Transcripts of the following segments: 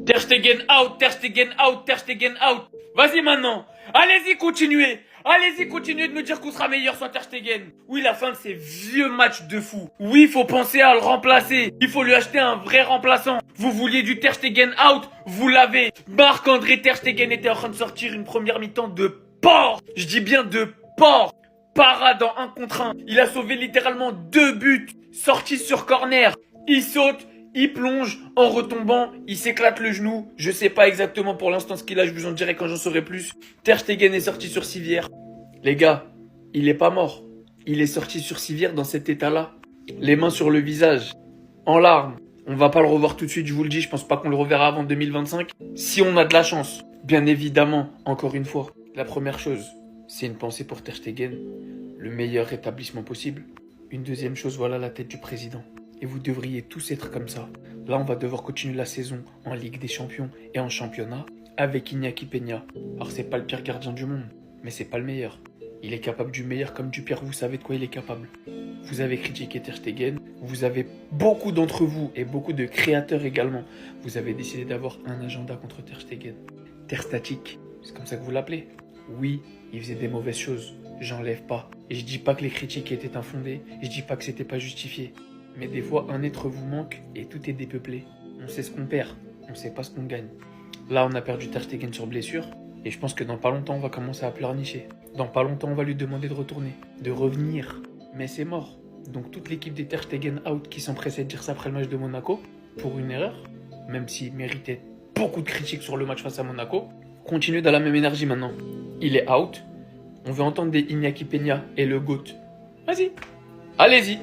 Ter Stegen out, Ter Stegen out, Ter Stegen out. Vas-y maintenant. Allez-y, continuez. Allez-y, continuez de me dire qu'on sera meilleur sans Ter Stegen. Oui, la fin de ces vieux matchs de fou. Oui, il faut penser à le remplacer. Il faut lui acheter un vrai remplaçant. Vous vouliez du Ter Stegen out, vous l'avez. Marc-André Ter Stegen était en train de sortir une première mi-temps de porc. Je dis bien de porc. Parade en 1 contre 1. Il a sauvé littéralement 2 buts. Sorti sur corner. Il saute. Il plonge en retombant, il s'éclate le genou. Je sais pas exactement pour l'instant ce qu'il a, je vous en dirai quand j'en saurai plus. Ter Stegen est sorti sur civière. Les gars, il est pas mort. Il est sorti sur civière dans cet état-là. Les mains sur le visage, en larmes. On va pas le revoir tout de suite, je vous le dis, je pense pas qu'on le reverra avant 2025. Si on a de la chance, bien évidemment, encore une fois. La première chose, c'est une pensée pour Ter Stegen. Le meilleur rétablissement possible. Une deuxième chose, voilà la tête du président. Et vous devriez tous être comme ça. Là, on va devoir continuer la saison en Ligue des Champions et en championnat avec Iñaki Peña. Alors, c'est pas le pire gardien du monde, mais c'est pas le meilleur. Il est capable du meilleur comme du pire, vous savez de quoi il est capable. Vous avez critiqué Ter Stegen, vous avez beaucoup d'entre vous et beaucoup de créateurs également. Vous avez décidé d'avoir un agenda contre Ter Stegen. Ter Statique, c'est comme ça que vous l'appelez. Oui, il faisait des mauvaises choses, j'enlève pas. Et je dis pas que les critiques étaient infondées, je dis pas que c'était pas justifié. Mais des fois, un être vous manque et tout est dépeuplé. On sait ce qu'on perd, on sait pas ce qu'on gagne. Là, on a perdu Ter Stegen sur blessure. Et je pense que dans pas longtemps, on va commencer à pleurnicher. Dans pas longtemps, on va lui demander de retourner, de revenir. Mais c'est mort. Donc toute l'équipe des Ter Stegen out qui s'empressait de dire ça après le match de Monaco, pour une erreur, même s'il méritait beaucoup de critiques sur le match face à Monaco, continue dans la même énergie maintenant. Il est out. On veut entendre des Iñaki Peña et le GOAT. Vas-y, allez-y.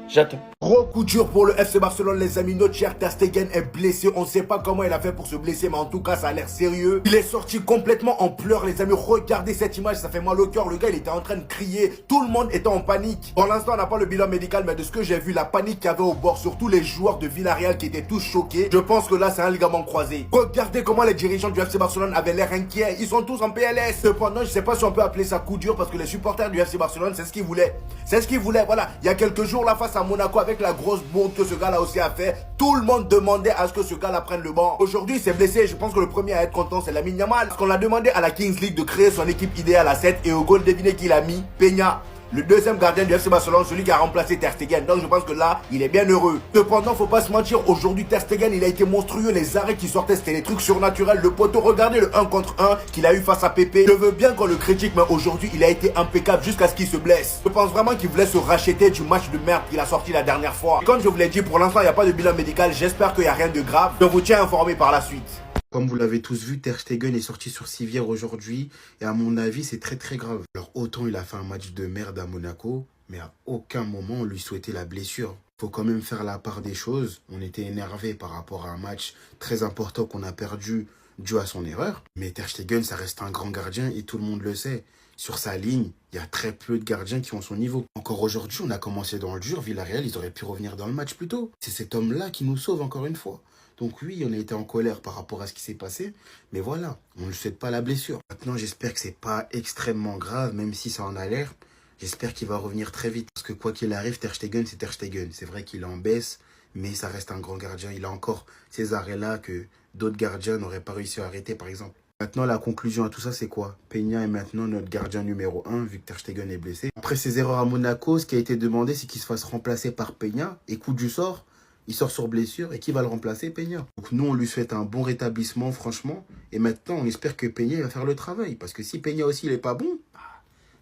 J'attends. Gros coup dur pour le FC Barcelone, les amis. Notre cher Ter Stegen est blessé. On ne sait pas comment il a fait pour se blesser, mais en tout cas, ça a l'air sérieux. Il est sorti complètement en pleurs, les amis. Regardez cette image, ça fait mal au cœur. Le gars, il était en train de crier. Tout le monde était en panique. Pour l'instant, on n'a pas le bilan médical, mais de ce que j'ai vu, la panique qu'il y avait au bord, surtout les joueurs de Villarreal qui étaient tous choqués. Je pense que là, c'est un ligament croisé. Regardez comment les dirigeants du FC Barcelone avaient l'air inquiets. Ils sont tous en PLS. Cependant, je ne sais pas si on peut appeler ça coup dur parce que les supporters du FC Barcelone, c'est ce qu'ils voulaient. C'est ce qu'ils voulaient. Voilà, il y a quelques jours, là, face à Monaco, avec la grosse bourde que ce gars-là aussi a fait, tout le monde demandait à ce que ce gars-là prenne le banc. Aujourd'hui, il s'est blessé. Je pense que le premier à être content, c'est Lamine Yamal. Parce qu'on a demandé à la Kings League de créer son équipe idéale à 7 et au goal, devinez qui l'a mis? Peña. Le deuxième gardien du FC Barcelone, celui qui a remplacé Ter Stegen. Donc je pense que là, il est bien heureux. Cependant, faut pas se mentir, aujourd'hui Ter Stegen, il a été monstrueux. Les arrêts qui sortaient, c'était des trucs surnaturels. Le poteau, regardez le 1 contre 1 qu'il a eu face à Pepe. Je veux bien qu'on le critique, mais aujourd'hui, il a été impeccable jusqu'à ce qu'il se blesse. Je pense vraiment qu'il voulait se racheter du match de merde qu'il a sorti la dernière fois. Et comme je vous l'ai dit, pour l'instant, il n'y a pas de bilan médical. J'espère qu'il n'y a rien de grave. Je vous tiens informé par la suite. Comme vous l'avez tous vu, Ter Stegen est sorti sur civière aujourd'hui. Et à mon avis, c'est très très grave. Alors autant il a fait un match de merde à Monaco, mais à aucun moment on lui souhaitait la blessure. Faut quand même faire la part des choses. On était énervé par rapport à un match très important qu'on a perdu dû à son erreur. Mais Ter Stegen, ça reste un grand gardien et tout le monde le sait. Sur sa ligne, il y a très peu de gardiens qui ont son niveau. Encore aujourd'hui, on a commencé dans le dur. Villarreal, ils auraient pu revenir dans le match plus tôt. C'est cet homme-là qui nous sauve encore une fois. Donc oui, on a été en colère par rapport à ce qui s'est passé. Mais voilà, on ne lui souhaite pas la blessure. Maintenant, j'espère que c'est pas extrêmement grave, même si ça en a l'air. J'espère qu'il va revenir très vite. Parce que quoi qu'il arrive, Ter Stegen, c'est Ter Stegen. C'est vrai qu'il est en baisse, mais ça reste un grand gardien. Il a encore ces arrêts-là que d'autres gardiens n'auraient pas réussi à arrêter, par exemple. Maintenant, la conclusion à tout ça, c'est quoi? Peña est maintenant notre gardien numéro 1, vu que Ter Stegen est blessé. Après ses erreurs à Monaco, ce qui a été demandé, c'est qu'il se fasse remplacer par Peña. Et coup du sort, il sort sur blessure et qui va le remplacer? Peña. Donc nous, on lui souhaite un bon rétablissement, franchement. Et maintenant, on espère que Peña va faire le travail. Parce que si Peña aussi, il est pas bon,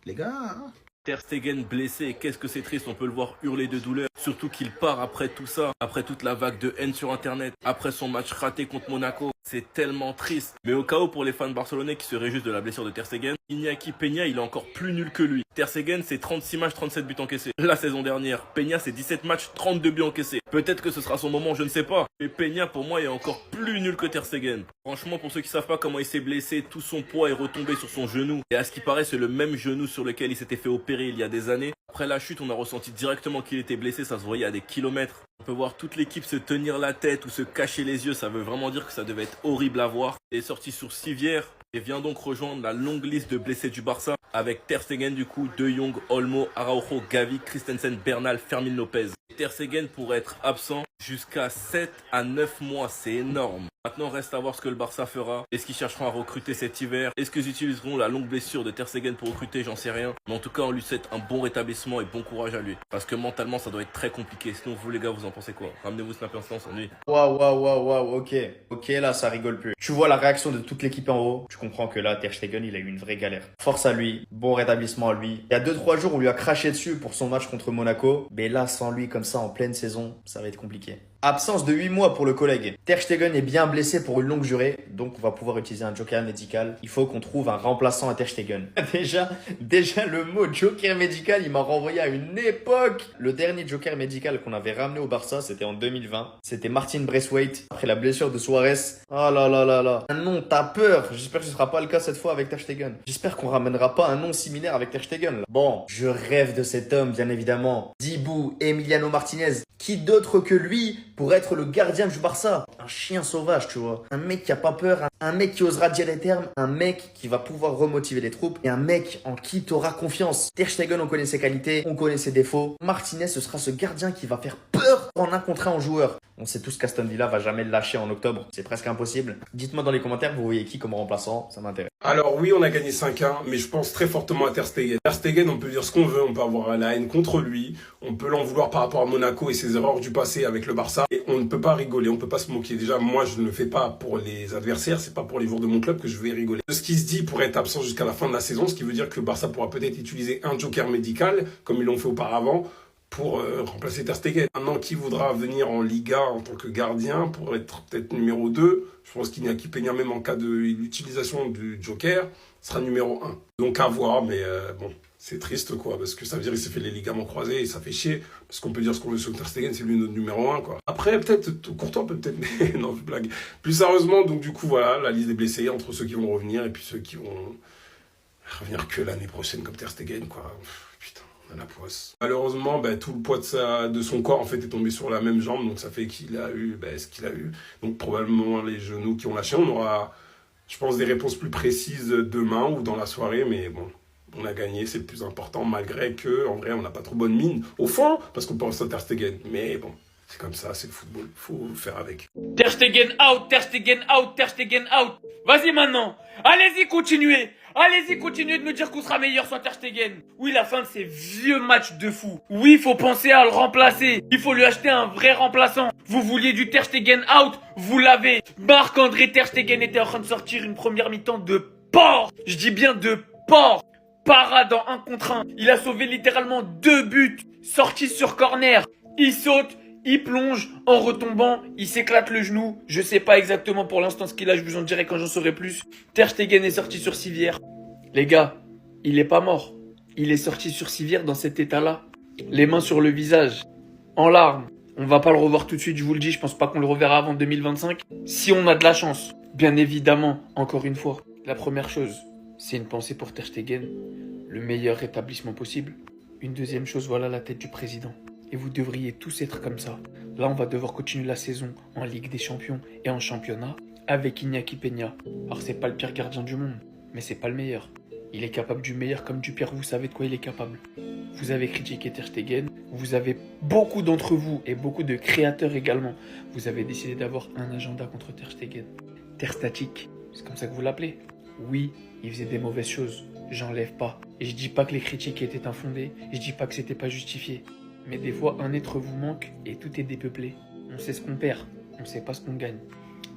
les gars... Hein. Ter Stegen blessé, qu'est-ce que c'est triste, on peut le voir hurler de douleur. Surtout qu'il part après tout ça, après toute la vague de haine sur internet, après son match raté contre Monaco. C'est tellement triste. Mais au cas où pour les fans barcelonais qui se réjouissent de la blessure de Ter Stegen, Iñaki Peña il est encore plus nul que lui. Ter Stegen c'est 36 matchs, 37 buts encaissés. La saison dernière, Peña c'est 17 matchs, 32 buts encaissés. Peut-être que ce sera son moment, je ne sais pas. Mais Peña pour moi est encore plus nul que Ter Stegen. Franchement, pour ceux qui savent pas comment il s'est blessé, tout son poids est retombé sur son genou. Et à ce qui paraît, c'est le même genou sur lequel il s'était fait opérer il y a des années. Après la chute, on a ressenti directement qu'il était blessé, ça se voyait à des kilomètres. On peut voir toute l'équipe se tenir la tête ou se cacher les yeux, ça veut vraiment dire que ça devait être horrible à voir. Il est sorti sur civière et vient donc rejoindre la longue liste de blessés du Barça, avec Ter Stegen du coup, De Jong, Olmo, Araujo, Gavi, Christensen, Bernal, Fermin Lopez. Ter Stegen pourrait être absent jusqu'à 7 à 9 mois, c'est énorme. Maintenant, reste à voir ce que le Barça fera. Est-ce qu'ils chercheront à recruter cet hiver? Est-ce qu'ils utiliseront la longue blessure de Ter Stegen pour recruter? J'en sais rien. Mais en tout cas, on lui souhaite un bon rétablissement et bon courage à lui. Parce que mentalement, ça doit être très compliqué. Sinon, vous les gars, vous en pensez quoi? Ramenez-vous Snap Instant, on s'ennuie. Waouh, ok, là ça rigole plus. Tu vois la réaction de toute l'équipe en haut, tu comprends que là Ter Stegen il a eu une vraie galère. Force à lui, bon rétablissement à lui. Il y a 2-3 jours on lui a craché dessus pour son match contre Monaco, mais là sans lui comme ça en pleine saison, ça va être compliqué. Absence de 8 mois pour le collègue. Ter Stegen est bien blessé pour une longue durée, donc on va pouvoir utiliser un joker médical. Il faut qu'on trouve un remplaçant à Ter Stegen. Déjà le mot joker médical, il m'a renvoyé à une époque. Le dernier joker médical qu'on avait ramené au Barça, c'était en 2020. C'était Martin Braithwaite, après la blessure de Suarez. Oh là. Un nom, t'as peur. J'espère que ce sera pas le cas cette fois avec Ter Stegen. J'espère qu'on ramènera pas un nom similaire avec Ter Stegen là. Bon, je rêve de cet homme, bien évidemment. Dibou, Emiliano Martinez. Qui d'autre que lui pour être le gardien du Barça? Un chien sauvage, tu vois. Un mec qui a pas peur, un mec qui osera dire les termes, un mec qui va pouvoir remotiver les troupes et un mec en qui t'auras confiance. Ter Stegen, on connaît ses qualités, on connaît ses défauts. Martinez, ce sera ce gardien qui va faire peur en un contre un en joueur. On sait tous qu'Aston Villa va jamais le lâcher en octobre. C'est presque impossible. Dites-moi dans les commentaires, vous voyez qui comme remplaçant? Ça m'intéresse. Alors oui, on a gagné 5-1, mais je pense très fortement à Ter Stegen. Ter Stegen, on peut dire ce qu'on veut, on peut avoir la haine contre lui, on peut l'en vouloir par rapport à Monaco et ses erreurs du passé avec le Barça, et on ne peut pas rigoler, on ne peut pas se moquer. Déjà, moi, je ne le fais pas pour les adversaires, c'est pas pour les joueurs de mon club que je vais rigoler. De ce qui se dit pourrait être absent jusqu'à la fin de la saison, ce qui veut dire que le Barça pourra peut-être utiliser un joker médical, comme ils l'ont fait auparavant, pour remplacer Ter Stegen. Maintenant, qui voudra venir en Liga en tant que gardien pour être peut-être numéro 2? Je pense qu'Iñaki Peña, même en cas de l'utilisation du Joker, sera numéro 1. Donc à voir, mais bon, c'est triste quoi, parce que ça veut dire qu'il s'est fait les ligaments croisés et ça fait chier. Parce qu'on peut dire ce qu'on veut sur Ter Stegen, c'est lui notre numéro 1 quoi. Après, peut-être, Courtois peut-être, mais non, je blague. Plus sérieusement, donc du coup, voilà, la liste des blessés entre ceux qui vont revenir et puis ceux qui vont revenir que l'année prochaine comme Ter Stegen quoi. Putain. La poisse. Malheureusement, tout le poids de son corps en fait est tombé sur la même jambe, donc ça fait qu'il a eu ce qu'il a eu. Donc probablement les genoux qui ont lâché. On aura, je pense, des réponses plus précises demain ou dans la soirée, mais bon, on a gagné, c'est le plus important, malgré que en vrai on n'a pas trop bonne mine au fond, parce qu'on pense à Ter Stegen. Mais bon, c'est comme ça, c'est le football, faut faire avec. Ter Stegen out, Ter Stegen out, Ter Stegen out. Vas-y maintenant, allez-y continuez. Allez-y, continuez de me dire qu'on sera meilleur sans Ter Stegen. Oui, la fin de ces vieux matchs de fou. Oui, il faut penser à le remplacer. Il faut lui acheter un vrai remplaçant. Vous vouliez du Ter Stegen out, vous l'avez. Marc-André Ter Stegen était en train de sortir une première mi-temps de porc. Je dis bien de porc. Parade en 1 contre 1. Il a sauvé littéralement 2 buts. Sorti sur corner. Il saute. Il plonge, en retombant, il s'éclate le genou. Je sais pas exactement pour l'instant ce qu'il a, je vous en dirai quand j'en saurai plus. Ter Stegen est sorti sur civière. Les gars, il est pas mort. Il est sorti sur civière dans cet état-là. Les mains sur le visage, en larmes. On va pas le revoir tout de suite, je vous le dis, je pense pas qu'on le reverra avant 2025. Si on a de la chance, bien évidemment, encore une fois. La première chose, c'est une pensée pour Ter Stegen. Le meilleur rétablissement possible. Une deuxième chose, voilà la tête du président. Et vous devriez tous être comme ça. Là, on va devoir continuer la saison en Ligue des Champions et en championnat avec Iñaki Peña. Alors, c'est pas le pire gardien du monde, mais c'est pas le meilleur. Il est capable du meilleur comme du pire, vous savez de quoi il est capable. Vous avez critiqué Ter Stegen, vous avez beaucoup d'entre vous et beaucoup de créateurs également. Vous avez décidé d'avoir un agenda contre Ter Stegen. Ter Statique, c'est comme ça que vous l'appelez. Oui, il faisait des mauvaises choses, j'enlève pas. Et je dis pas que les critiques étaient infondées, je dis pas que c'était pas justifié. Mais des fois, un être vous manque et tout est dépeuplé. On sait ce qu'on perd, on sait pas ce qu'on gagne.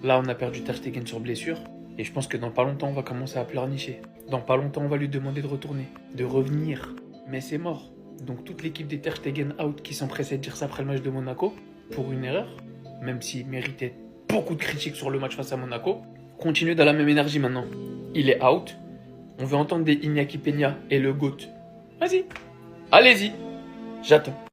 Là, on a perdu Ter Stegen sur blessure. Et je pense que dans pas longtemps, on va commencer à pleurnicher. Dans pas longtemps, on va lui demander de retourner, de revenir. Mais c'est mort. Donc toute l'équipe des Ter Stegen out qui s'empressait de dire ça après le match de Monaco, pour une erreur, même s'il méritait beaucoup de critiques sur le match face à Monaco, continue dans la même énergie maintenant. Il est out. On veut entendre des Iñaki Peña et le GOAT. Vas-y. Allez-y. J'attends.